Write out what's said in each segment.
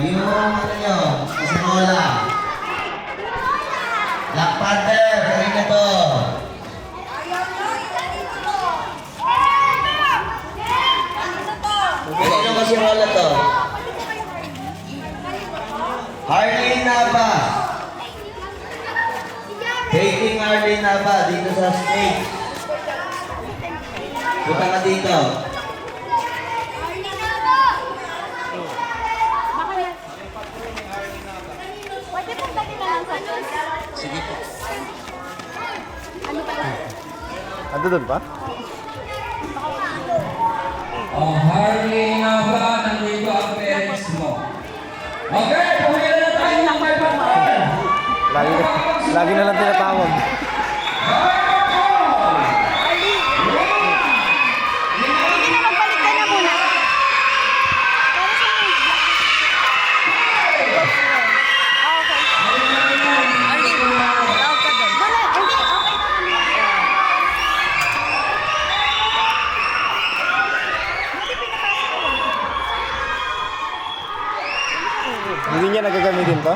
yung ano nyo, kasarola. Black Panther, kami na to. Kanino kasarola to? Harley Nava. Hating Harley Nava dito sa stage. Punta ka dito. Pwede pong dali na lang sa Diyos. Sige po. Ano pa lang? Ando doon pa? Oh, Harley na ba? Nandito ang parents mo. Okay, pumila na tayo ng may pangkal. Lagi na lang tinatawag. Hindi na magpalit ka na muna. Para sa mga. Okay. Arlene, tawag ka doon. Wala, hindi. Okay na. Hindi niya nagagamitin to?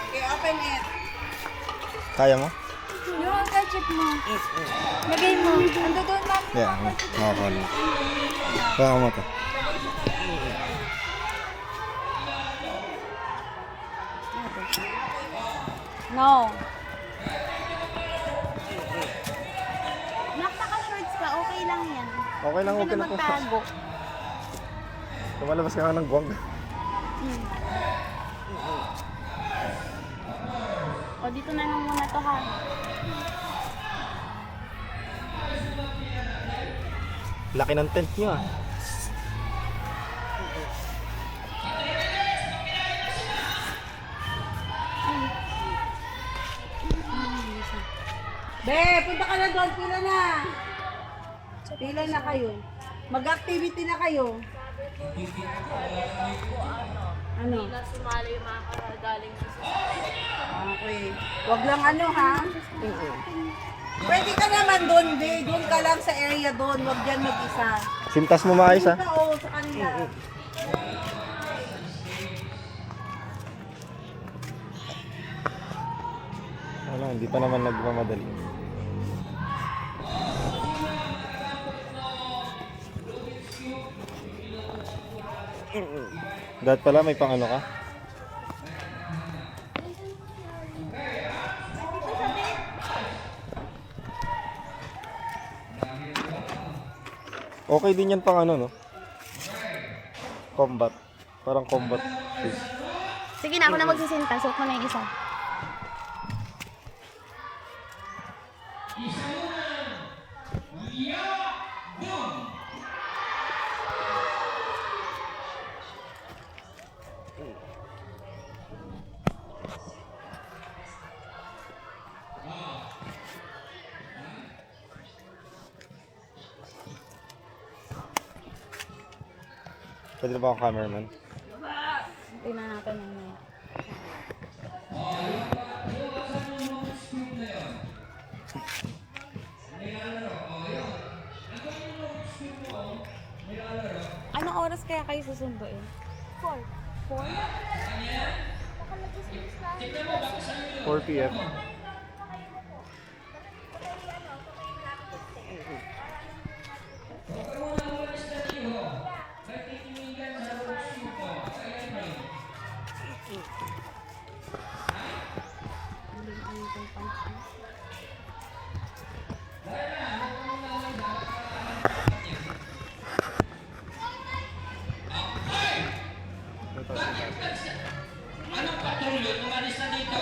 Okay, open it. Kaya mo? Yung handkerchief mo. Lagay mo. Ando doon, ma'am. Yeah, makakali. Kaya mo to. No. Naka-shorts ka, okay lang yan. Okay lang, okay na lang po. magtago. Tumalabas ka nga ng guwag. O, dito na lang muna to, ha. Laki ng tent nyo ah. Be, punta ka na doon. Pila na. Pila na kayo. Mag-activity na kayo. Ano? Sumali yung mga karagaling sa Okay. Wag lang ano ha. Pwede ka naman doon, be. Doon ka lang sa area doon. Wag dyan mag-isa. Sintas mo maayos ah. Doon ka, oh, sa kanila. Wala, hindi pa naman nagmamadali. Dahil pala may pang ano ka? Okay din yan pang ano no? Combat. Parang combat shoes. Sige na, ako na magsisinta. Suot mo na yung isa. Pwede na ba akong cameraman? Tingnan natin mamaya. Anong oras kaya kayo susunduin? 4. 4 PM. Anong patrolyo? Umalis na dito.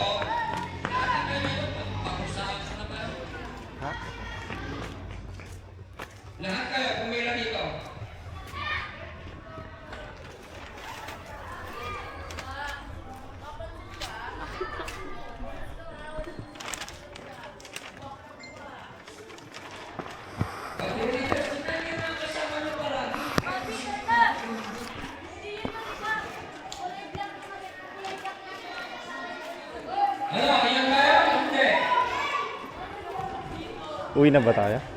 Uwi na ba tayo?